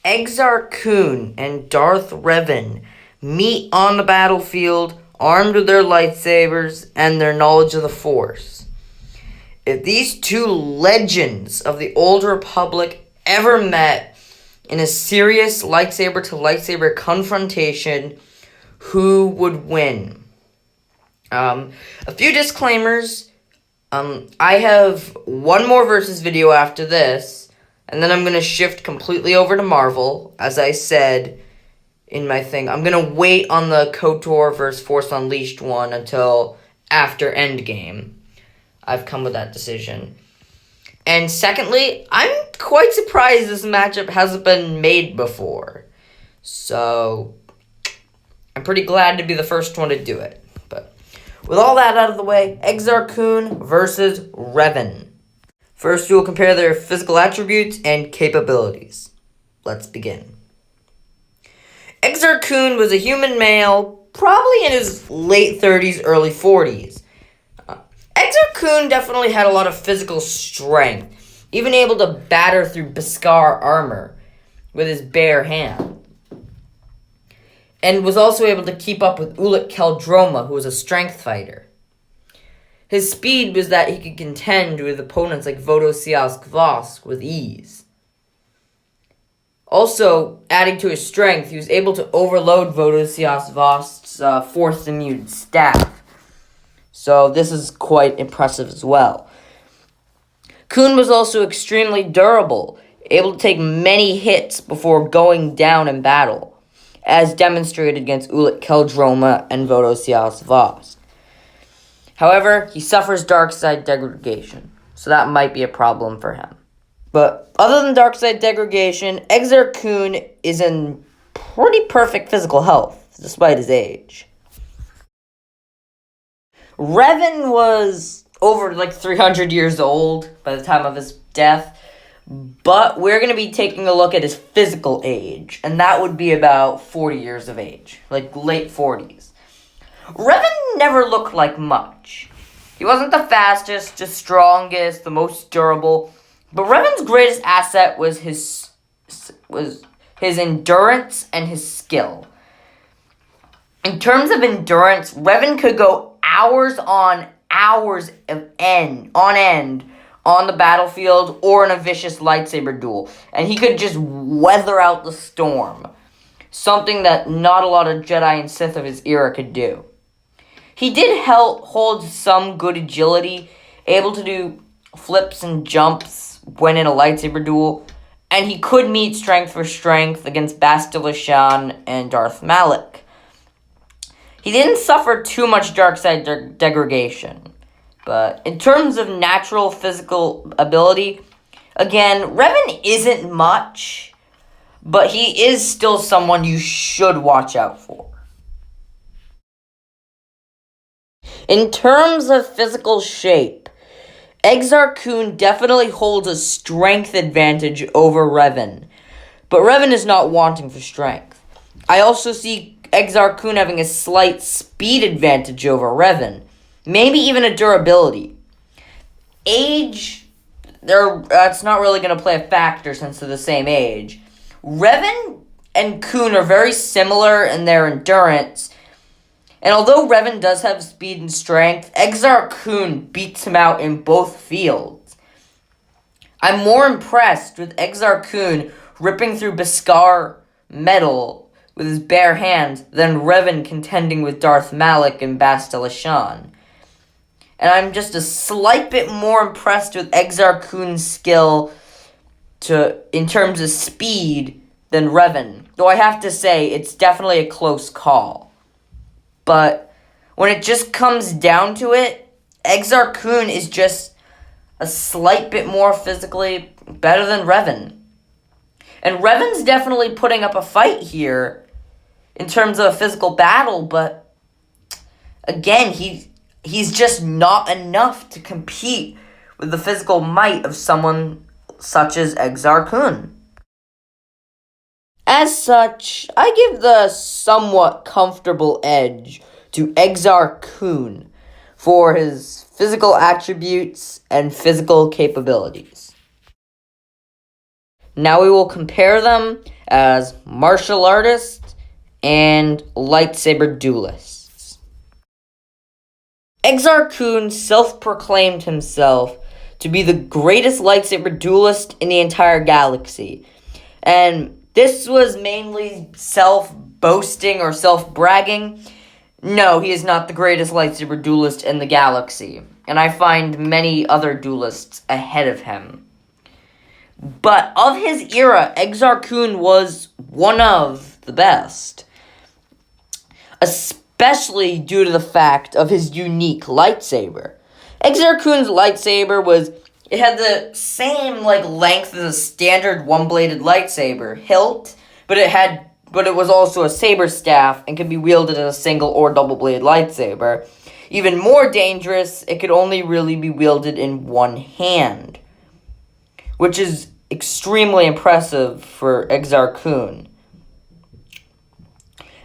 Exar Kun and Darth Revan meet on the battlefield, armed with their lightsabers and their knowledge of the Force. If these two legends of the Old Republic ever met in a serious lightsaber-to-lightsaber confrontation, who would win? A few disclaimers. I have one more versus video after this, and then I'm going to shift completely over to Marvel, as I said in my thing. I'm going to wait on the KOTOR vs. Force Unleashed one until after Endgame. I've come with that decision. And secondly, I'm quite surprised this matchup hasn't been made before. So, I'm pretty glad to be the first one to do it. But with all that out of the way, Exar Kun versus Revan. First, we will compare their physical attributes and capabilities. Let's begin. Exar Kun was a human male, probably in his late 30s, early 40s. Exar Kun definitely had a lot of physical strength, even able to batter through Beskar armor with his bare hand. And was also able to keep up with Ulic Qel-Droma, who was a strength fighter. His speed was that he could contend with opponents like Vodosias Kvosk with ease. Also, adding to his strength, he was able to overload Vodosias Kvost's fourth immune staff. So this is quite impressive as well. Kun was also extremely durable, able to take many hits before going down in battle, as demonstrated against Ulic Qel-Droma and Vodosias Kvost. However, he suffers dark side degradation, so that might be a problem for him. But other than dark side degradation, Exar Kun is in pretty perfect physical health, despite his age. Revan was over 300 years old by the time of his death, but we're going to be taking a look at his physical age, and that would be about 40 years of age, late 40s. Revan never looked like much. He wasn't the fastest, the strongest, the most durable, but Revan's greatest asset was his endurance and his skill. In terms of endurance, Revan could go hours on end on the battlefield or in a vicious lightsaber duel, and he could just weather out the storm, something that not a lot of Jedi and Sith of his era could do. He did hold some good agility, able to do flips and jumps when in a lightsaber duel, and he could meet strength for strength against Bastila Shan and Darth Malak. He didn't suffer too much dark side degradation, but in terms of natural physical ability, again, Revan isn't much, but he is still someone you should watch out for. In terms of physical shape, Exar Kun definitely holds a strength advantage over Revan, but Revan is not wanting for strength. I also see Exar Kun having a slight speed advantage over Revan, maybe even a durability. Age, that's not really going to play a factor since they're the same age. Revan and Kun are very similar in their endurance, and although Revan does have speed and strength, Exar Kun beats him out in both fields. I'm more impressed with Exar Kun ripping through Beskar metal with his bare hands than Revan contending with Darth Malak and Bastila Shan. And I'm just a slight bit more impressed with Exar Kun's skill in terms of speed than Revan, though I have to say it's definitely a close call. But when it just comes down to it, Exar Kun is just a slight bit more physically better than Revan. And Revan's definitely putting up a fight here in terms of a physical battle, but again, he's just not enough to compete with the physical might of someone such as Exar Kun. As such, I give the somewhat comfortable edge to Exar Kun for his physical attributes and physical capabilities. Now we will compare them as martial artists and lightsaber duelists. Exar Kun self-proclaimed himself to be the greatest lightsaber duelist in the entire galaxy. And this was mainly self-boasting or self-bragging. No, he is not the greatest lightsaber duelist in the galaxy. And I find many other duelists ahead of him. But of his era, Exar Kun was one of the best. Especially due to the fact of his unique lightsaber. Exar Kun's lightsaber it had the same length as a standard one-bladed lightsaber hilt, but it was also a saber staff and could be wielded as a single or double-bladed lightsaber. Even more dangerous, it could only really be wielded in one hand, which is extremely impressive for Exar Kun.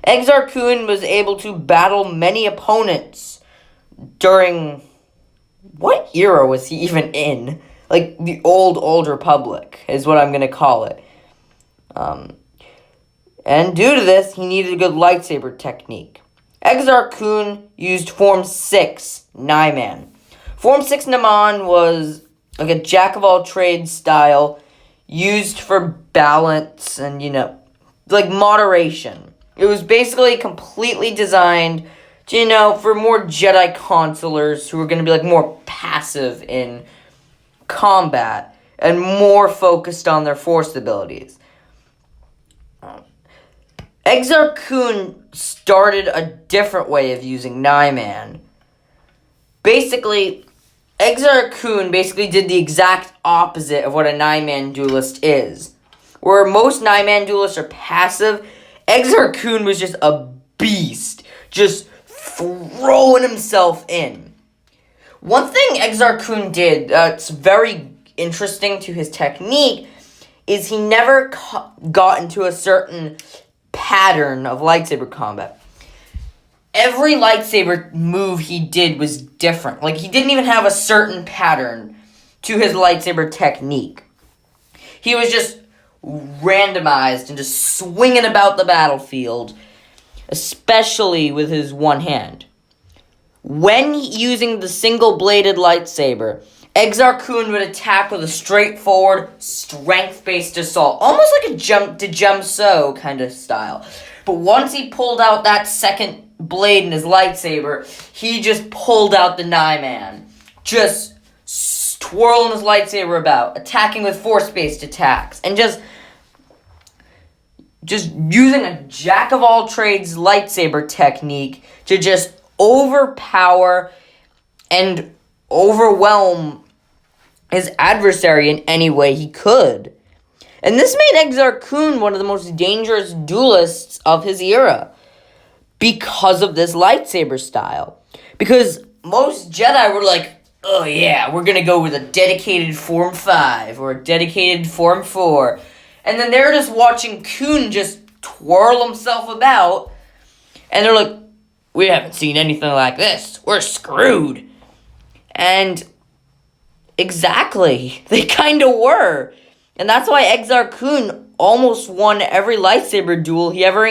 Exar Kun was able to battle many opponents during... What era was he even in? The old Republic is what I'm going to call it. And due to this, he needed a good lightsaber technique. Exar Kun used Form 6 Nyman. Form 6 Nyman was a jack-of-all-trades style used for balance and, moderation. It was basically completely designed for more Jedi consulars who are going to be more passive in combat and more focused on their force abilities. Exar Kun started a different way of using Nyman. Basically, Exar Kun did the exact opposite of what a Nyman duelist is. Where most Nyman duelists are passive, Exar Kun was just a beast, just throwing himself in. One thing Exar Kun did that's very interesting to his technique is he never got into a certain pattern of lightsaber combat. Every lightsaber move he did was different. He didn't even have a certain pattern to his lightsaber technique. He was just randomized and just swinging about the battlefield, especially with his one hand. When using the single-bladed lightsaber, Exar Kun would attack with a straightforward, strength-based assault, almost like a jump to jump so kind of style. But once he pulled out that second blade in his lightsaber, he just pulled out the Nyman, just twirling his lightsaber about, attacking with force-based attacks, and just using a jack-of-all-trades lightsaber technique to just overpower and overwhelm his adversary in any way he could. And this made Exar Kun one of the most dangerous duelists of his era because of this lightsaber style. Because most Jedi were like, oh yeah, we're gonna go with a dedicated Form 5 or a dedicated Form 4. And then they're just watching Kun just twirl himself about. And they're like, we haven't seen anything like this. We're screwed. And exactly, they kind of were. And that's why Exar Kun almost won every lightsaber duel he ever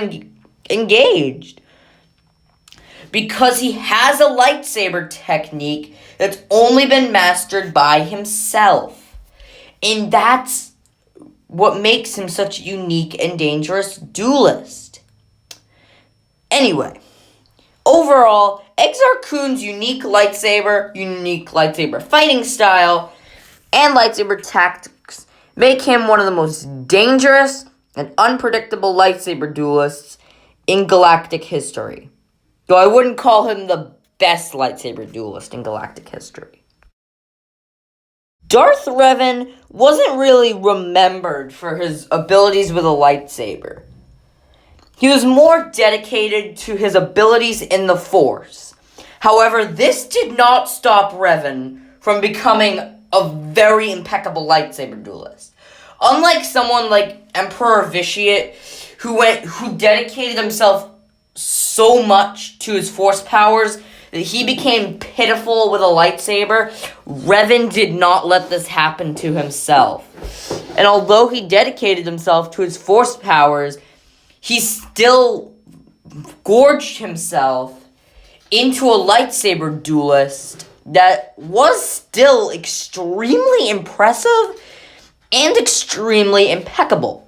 engaged. Because he has a lightsaber technique that's only been mastered by himself. And that's what makes him such a unique and dangerous duelist. Anyway, overall, Exar Kun's unique lightsaber fighting style, and lightsaber tactics make him one of the most dangerous and unpredictable lightsaber duelists in galactic history. Though I wouldn't call him the best lightsaber duelist in galactic history. Darth Revan wasn't really remembered for his abilities with a lightsaber. He was more dedicated to his abilities in the Force. However, this did not stop Revan from becoming a very impeccable lightsaber duelist. Unlike someone like Emperor Vitiate, who dedicated himself so much to his Force powers that he became pitiful with a lightsaber, Revan did not let this happen to himself. And although he dedicated himself to his force powers, he still gorged himself into a lightsaber duelist that was still extremely impressive and extremely impeccable.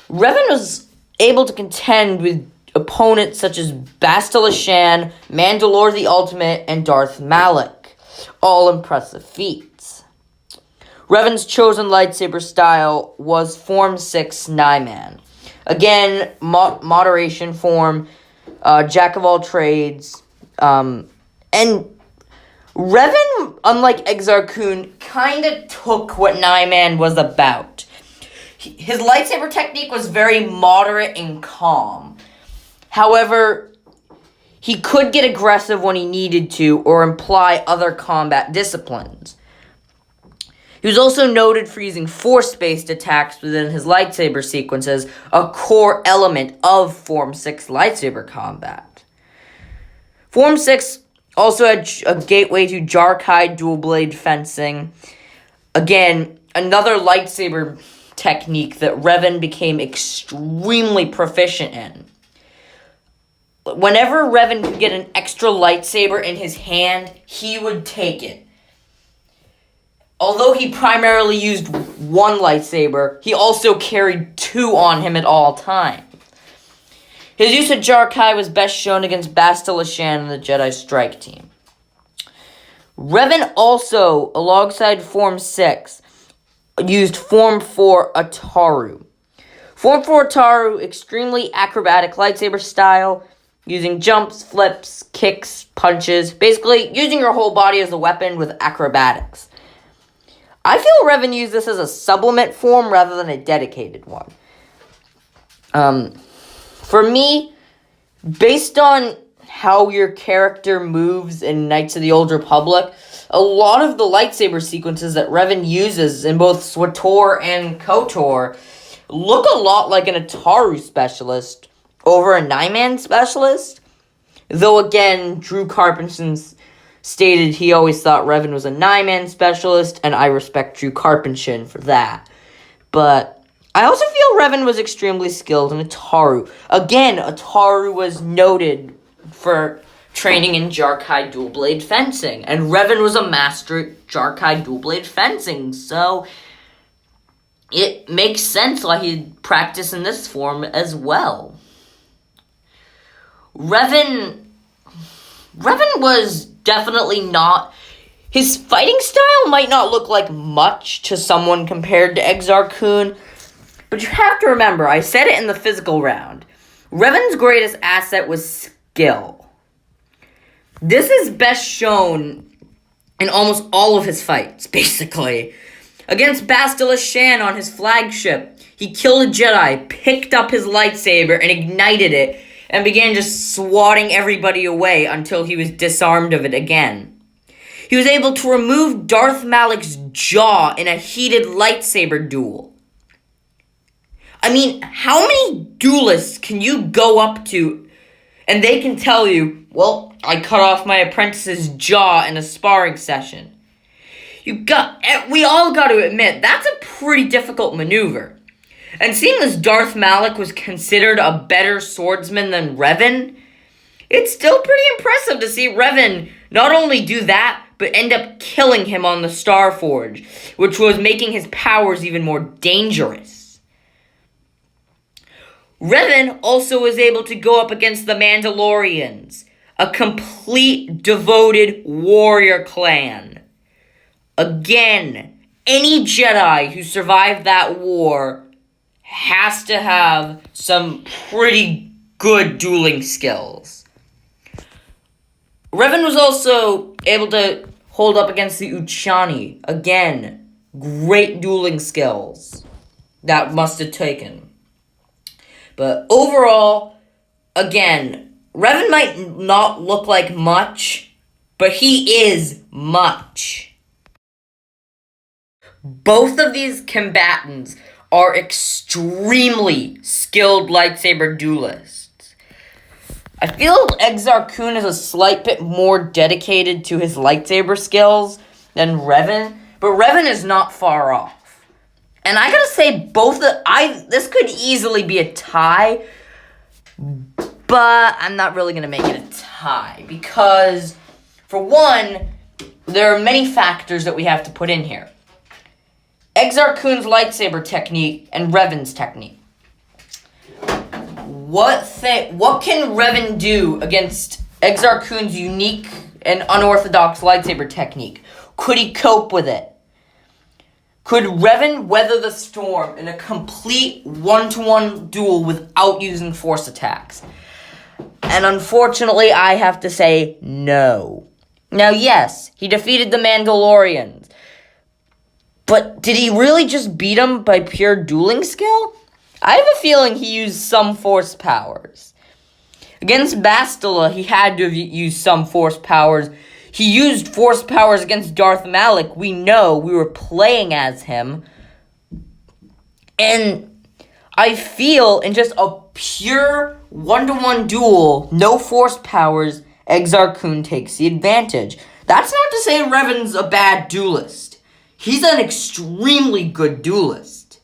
Revan was able to contend with opponents such as Bastila Shan, Mandalore the Ultimate, and Darth Malak, all impressive feats. Revan's chosen lightsaber style was Form 6 Nyman. Again, moderation form, jack of all trades, and Revan, unlike Exar Kun, kind of took what Nyman was about. His lightsaber technique was very moderate and calm. However, he could get aggressive when he needed to or imply other combat disciplines. He was also noted for using force-based attacks within his lightsaber sequences, a core element of Form 6 lightsaber combat. Form 6 also had a gateway to Jarkai dual-blade fencing. Again, another lightsaber technique that Revan became extremely proficient in. Whenever Revan could get an extra lightsaber in his hand, he would take it. Although he primarily used one lightsaber, he also carried two on him at all times. His use of Jarkai was best shown against Bastila Shan and the Jedi Strike Team. Revan also, alongside Form 6, used Form 4 Ataru. Form 4 Ataru, extremely acrobatic lightsaber style, using jumps, flips, kicks, punches, basically using your whole body as a weapon with acrobatics. I feel Revan used this as a supplement form rather than a dedicated one. For me, based on how your character moves in Knights of the Old Republic, a lot of the lightsaber sequences that Revan uses in both SWTOR and KOTOR look a lot like an Ataru specialist over a Nyman specialist. Though again, Drew Carpenson stated he always thought Revan was a Nyman specialist, and I respect Drew Carpenson for that. But I also feel Revan was extremely skilled in Ataru. Again, Ataru was noted for training in Jarkai dual-blade fencing, and Revan was a master at Jarkai dual-blade fencing, so it makes sense why he'd practice in this form as well. Revan was definitely not... His fighting style might not look like much to someone compared to Exar Kun, but you have to remember, I said it in the physical round, Revan's greatest asset was skill. This is best shown in almost all of his fights, basically. Against Bastila Shan on his flagship, he killed a Jedi, picked up his lightsaber, and ignited it, and began just swatting everybody away until he was disarmed of it again. He was able to remove Darth Malak's jaw in a heated lightsaber duel. I mean, how many duelists can you go up to and they can tell you, well, I cut off my apprentice's jaw in a sparring session? We all got to admit, that's a pretty difficult maneuver. And seeing as Darth Malak was considered a better swordsman than Revan, it's still pretty impressive to see Revan not only do that, but end up killing him on the Starforge, which was making his powers even more dangerous. Revan also was able to go up against the Mandalorians, a complete devoted warrior clan. Again, any Jedi who survived that war has to have some pretty good dueling skills. Revan was also able to hold up against the Uchani. Again, great dueling skills that must have taken. But overall, again, Revan might not look like much, but he is much. Both of these combatants are extremely skilled lightsaber duelists. I feel Exar Kun is a slight bit more dedicated to his lightsaber skills than Revan, but Revan is not far off. And I gotta say, this could easily be a tie, but I'm not really gonna make it a tie, because, for one, there are many factors that we have to put in here. Exar Kun's lightsaber technique and Revan's technique. What can Revan do against Exar Kun's unique and unorthodox lightsaber technique? Could he cope with it? Could Revan weather the storm in a complete one-to-one duel without using force attacks? And unfortunately, I have to say no. Now, yes, he defeated the Mandalorians. But did he really just beat them by pure dueling skill? I have a feeling he used some force powers. Against Bastila, he had to have used some force powers. He used force powers against Darth Malik. We know, we were playing as him. And I feel in just a pure one-to-one duel, no force powers, Exar Kun takes the advantage. That's not to say Revan's a bad duelist. He's an extremely good duelist.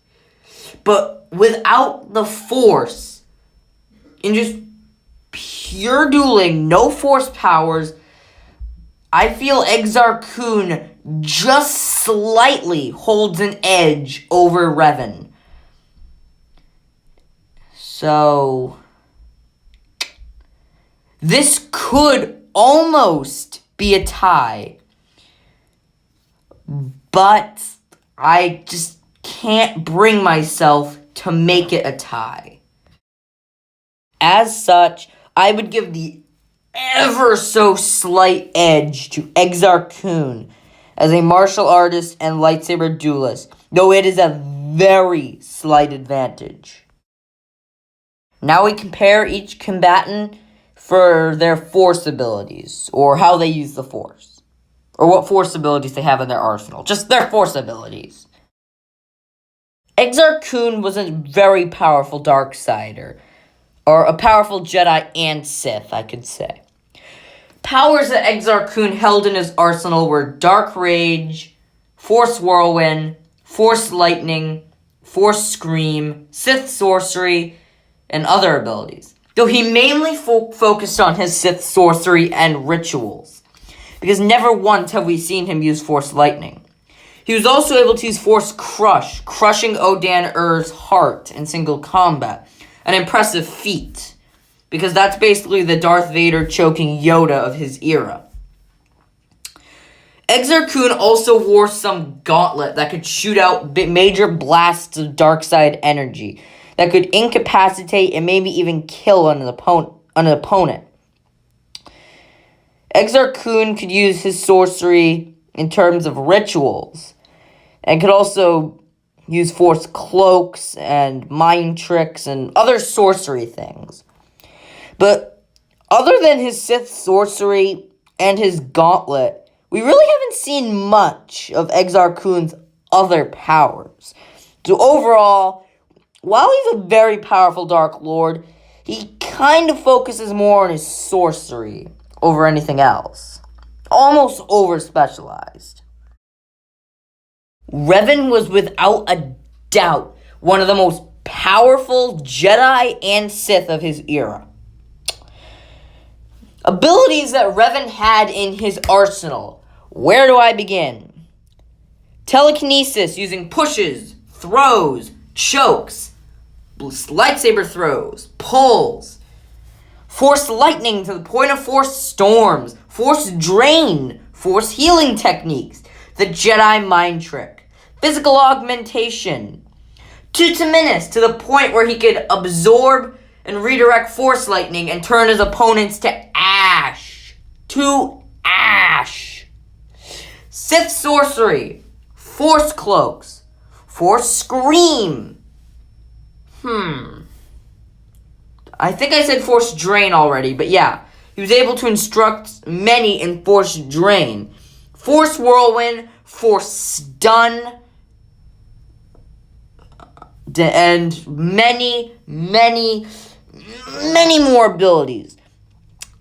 But without the force, in just pure dueling, no force powers, I feel Exar Kun just slightly holds an edge over Revan. So, this could almost be a tie, but I just can't bring myself to make it a tie. As such, I would give the ever so slight edge to Exar Kun as a martial artist and lightsaber duelist, though it is a very slight advantage. Now we compare each combatant for their force abilities, or how they use the force, or what force abilities they have in their arsenal, just their force abilities. Exar Kun was a very powerful Darksider, or a powerful Jedi and Sith, I could say. Powers that Exar Kun held in his arsenal were Dark Rage, Force Whirlwind, Force Lightning, Force Scream, Sith Sorcery, and other abilities. Though he mainly focused on his Sith Sorcery and rituals, because never once have we seen him use Force Lightning. He was also able to use Force Crush, crushing Odan Ur's heart in single combat. An impressive feat, because that's basically the Darth Vader choking Yoda of his era. Exar Kun also wore some gauntlet that could shoot out major blasts of dark side energy, that could incapacitate and maybe even kill an opponent. Exar Kun could use his sorcery in terms of rituals, and could also use force cloaks and mind tricks and other sorcery things. But other than his Sith sorcery and his gauntlet, we really haven't seen much of Exar Kun's other powers. So overall, while he's a very powerful Dark Lord, he kind of focuses more on his sorcery over anything else. Almost over-specialized. Revan was without a doubt one of the most powerful Jedi and Sith of his era. Abilities that Revan had in his arsenal. Where do I begin? Telekinesis using pushes, throws, chokes, lightsaber throws, pulls. Force lightning to the point of force storms, force drain, force healing techniques, the Jedi mind trick, physical augmentation, Tutaminis to the point where he could absorb and redirect force lightning and turn his opponents to ash. To ash. Sith sorcery, force cloaks, force scream. I think I said force drain already, but yeah. He was able to instruct many in force drain. Force whirlwind, force stun, and many more abilities.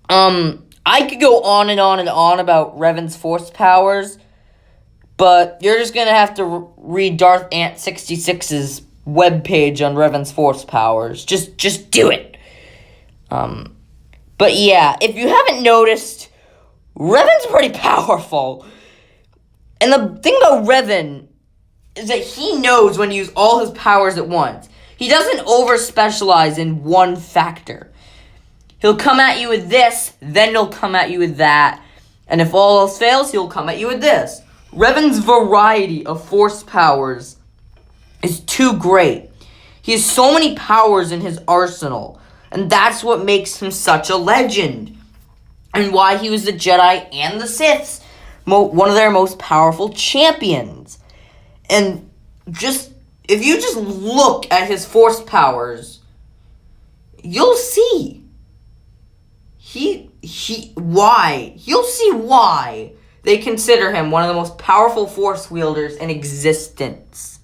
I could go on and on and on about Revan's force powers, but you're just gonna have to read Darth Ant 66's webpage on Revan's force powers. Just do it. But yeah, if you haven't noticed, Revan's pretty powerful. And the thing about Revan is that he knows when to use all his powers at once. He doesn't over-specialize in one factor. He'll come at you with this, then he'll come at you with that. And if all else fails, he'll come at you with this. Revan's variety of force powers is too great. He has so many powers in his arsenal. And that's what makes him such a legend. And why he was the Jedi and the Sith's one of their most powerful champions. And if you just look at his force powers, you'll see. You'll see why they consider him one of the most powerful force wielders in existence.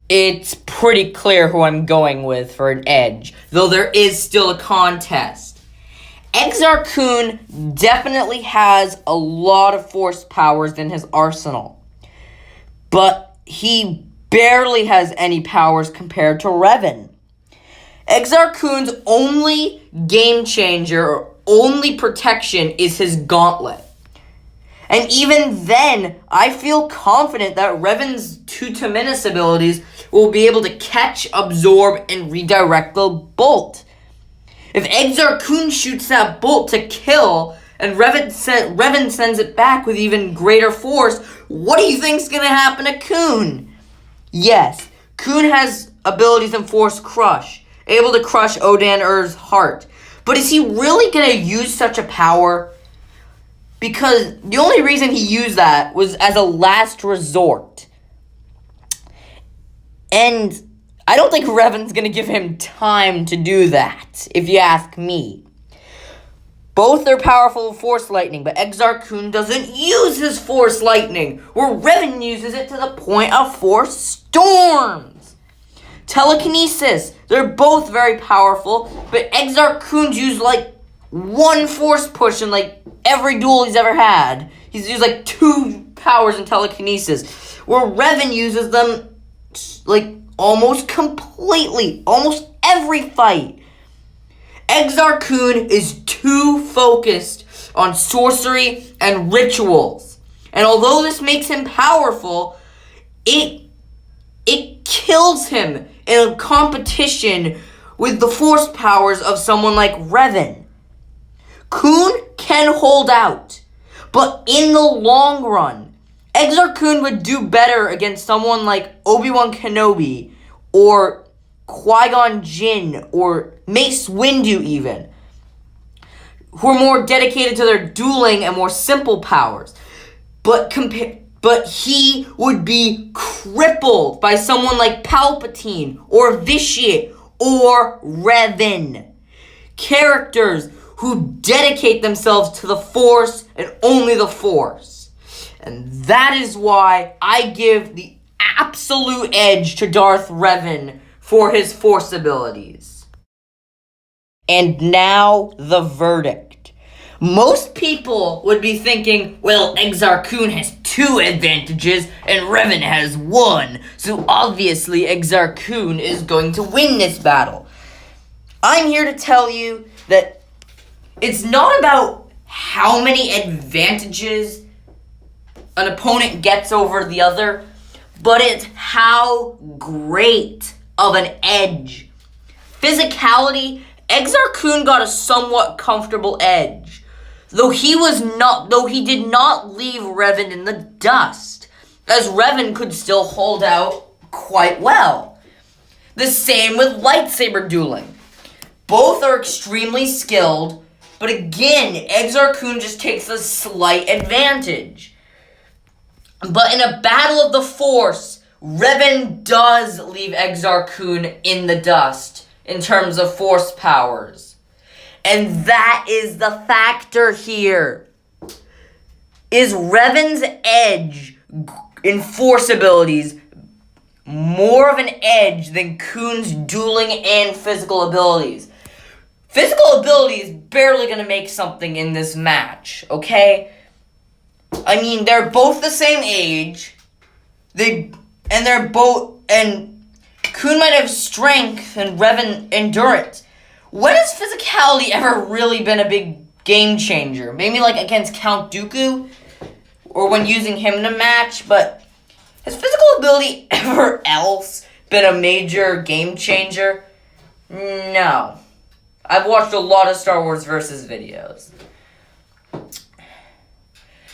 It's pretty clear who I'm going with for an edge, though there is still a contest. Exar Kun definitely has a lot of force powers in his arsenal, but he barely has any powers compared to Revan. Exar Kun's only game changer, or only protection, is his gauntlet. And even then, I feel confident that Revan's two Temenis abilities will be able to catch, absorb, and redirect the bolt. If Exar Kun shoots that bolt to kill, and Revan sends it back with even greater force, what do you think's gonna happen to Kun? Yes, Kun has abilities in Force Crush, able to crush Odan Ur's heart. But is he really gonna use such a power? Because the only reason he used that was as a last resort. And I don't think Revan's gonna give him time to do that, if you ask me. Both are powerful Force Lightning, but Exar Kun doesn't use his Force Lightning, where Revan uses it to the point of Force Storms. Telekinesis, they're both very powerful, but Exar Kun's used like one Force push in like every duel he's ever had. He's used like 2 powers in telekinesis, where Revan uses them like almost completely, almost every fight. Exar Kun is too focused on sorcery and rituals. And although this makes him powerful, it kills him in a competition with the force powers of someone like Revan. Kun can hold out, but in the long run, Exar Kun would do better against someone like Obi-Wan Kenobi, or Qui-Gon Jinn, or Mace Windu even, who are more dedicated to their dueling and more simple powers. But he would be crippled by someone like Palpatine, or Vitiate, or Revan. Characters who dedicate themselves to the Force and only the Force. And that is why I give the absolute edge to Darth Revan for his Force abilities. And now, the verdict. Most people would be thinking, well, Exar Kun has 2 advantages and Revan has 1, so obviously Exar Kun is going to win this battle. I'm here to tell you that it's not about how many advantages an opponent gets over the other, but it's how great of an edge. Physicality, Exar Kun got a somewhat comfortable edge, though he did not leave Revan in the dust, as Revan could still hold out quite well. The same with lightsaber dueling. Both are extremely skilled, but again, Exar Kun just takes a slight advantage. But in a battle of the Force, Revan does leave Exar Kun in the dust in terms of Force powers. And that is the factor here. Is Revan's edge in Force abilities more of an edge than Kun's dueling and physical abilities? Physical ability is barely going to make something in this match, okay? I mean, they're both the same age. And Kun might have strength and Revan endurance. When has physicality ever really been a big game changer? Maybe like against Count Dooku, or when using him in a match, but has physical ability ever else been a major game changer? No. I've watched a lot of Star Wars Versus videos.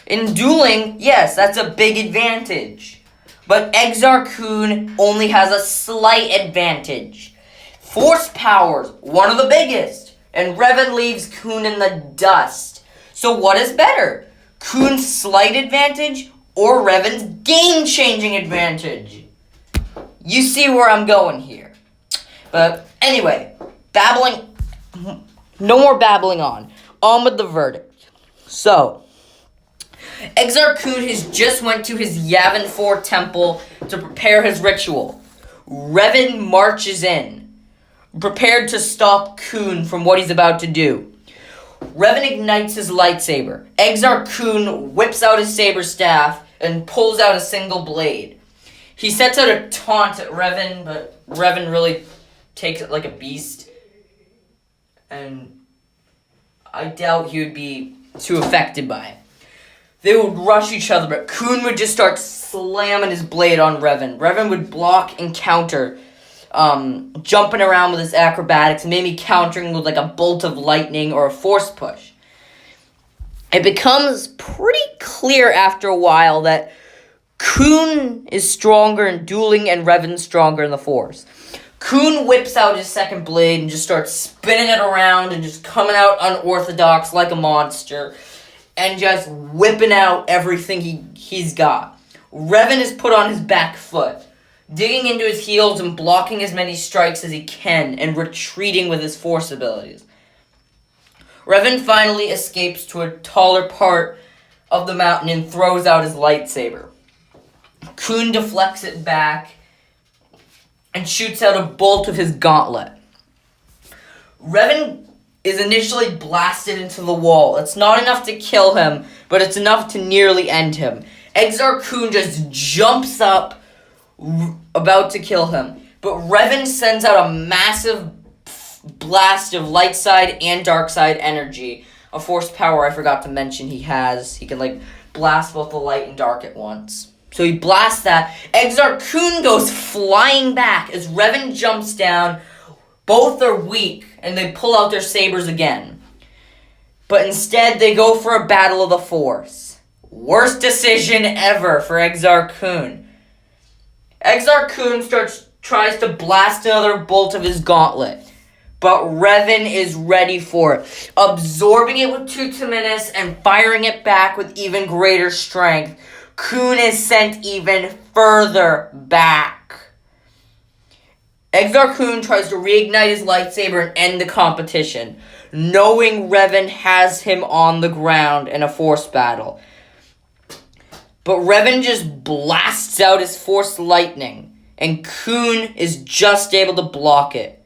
In dueling, yes, that's a big advantage. But Exar Kun only has a slight advantage. Force powers, one of the biggest. And Revan leaves Kun in the dust. So what is better? Kun's slight advantage or Revan's game-changing advantage? You see where I'm going here. But anyway, no more babbling on. On with the verdict. So, Exar Kun has just went to his Yavin 4 temple to prepare his ritual. Revan marches in, prepared to stop Kun from what he's about to do. Revan ignites his lightsaber. Exar Kun whips out his saber staff and pulls out a single blade. He sets out a taunt at Revan, but Revan really takes it like a beast. And I doubt he would be too affected by it. They would rush each other, but Kun would just start slamming his blade on Revan. Revan would block and counter, jumping around with his acrobatics, and maybe countering with like a bolt of lightning or a force push. It becomes pretty clear after a while that Kun is stronger in dueling and Revan's stronger in the force. Kun whips out his second blade and just starts spinning it around and just coming out unorthodox like a monster and just whipping out everything he's got. Revan is put on his back foot, digging into his heels and blocking as many strikes as he can and retreating with his force abilities. Revan finally escapes to a taller part of the mountain and throws out his lightsaber. Kun deflects it back and shoots out a bolt of his gauntlet. Revan is initially blasted into the wall. It's not enough to kill him, but it's enough to nearly end him. Exar Kun just jumps up, about to kill him. But Revan sends out a massive blast of light side and dark side energy. A force power I forgot to mention he has. He can blast both the light and dark at once. So he blasts that. Exar Kun goes flying back as Revan jumps down. Both are weak, and they pull out their sabers again. But instead, they go for a battle of the Force. Worst decision ever for Exar Kun. Exar Kun tries to blast another bolt of his gauntlet. But Revan is ready for it, absorbing it with Tutaminis and firing it back with even greater strength. Kun is sent even further back. Exar Kun tries to reignite his lightsaber and end the competition, knowing Revan has him on the ground in a force battle. But Revan just blasts out his force lightning, and Kun is just able to block it.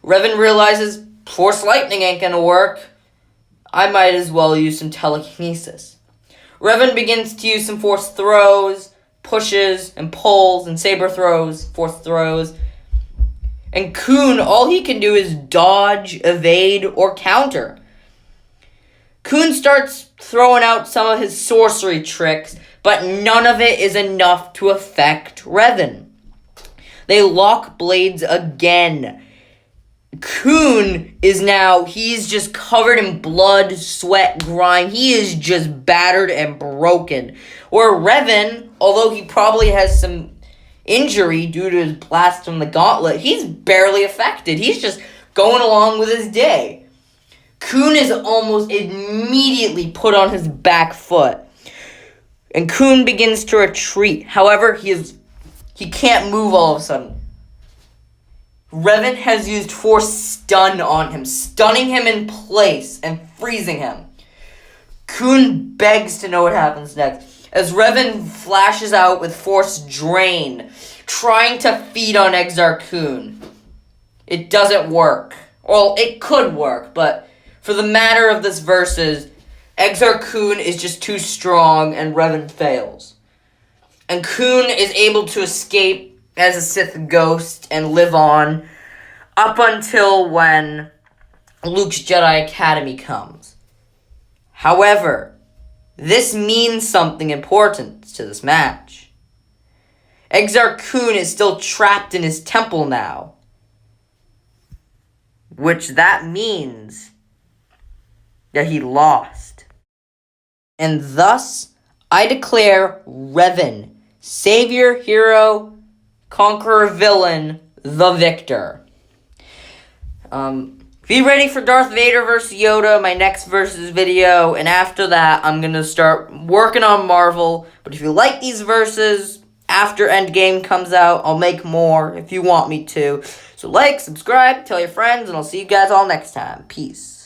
Revan realizes, force lightning ain't gonna work. I might as well use some telekinesis. Revan begins to use some force throws, pushes, and pulls, and saber throws, force throws. And Kun, all he can do is dodge, evade, or counter. Kun starts throwing out some of his sorcery tricks, but none of it is enough to affect Revan. They lock blades again. Kun he's just covered in blood, sweat, grime. He is just battered and broken. Where Revan, although he probably has some injury due to his blast from the gauntlet, he's barely affected. He's just going along with his day. Kun is almost immediately put on his back foot. And Kun begins to retreat. However, he can't move all of a sudden. Revan has used force stun on him, stunning him in place and freezing him. Kun begs to know what happens next, as Revan flashes out with force drain, trying to feed on Exar Kun. It doesn't work, Well, it could work, but for the matter of this versus, Exar Kun is just too strong and Revan fails. And Kun is able to escape as a Sith ghost and live on up until when Luke's Jedi Academy comes. However, this means something important to this match. Exar Kun is still trapped in his temple now, which that means that he lost. And thus, I declare Revan, savior, hero, conqueror, villain, the victor. Be ready for Darth Vader vs. Yoda, my next versus video, and after that, I'm gonna start working on Marvel. But if you like these verses, after Endgame comes out, I'll make more if you want me to. So like, subscribe, tell your friends, and I'll see you guys all next time. Peace.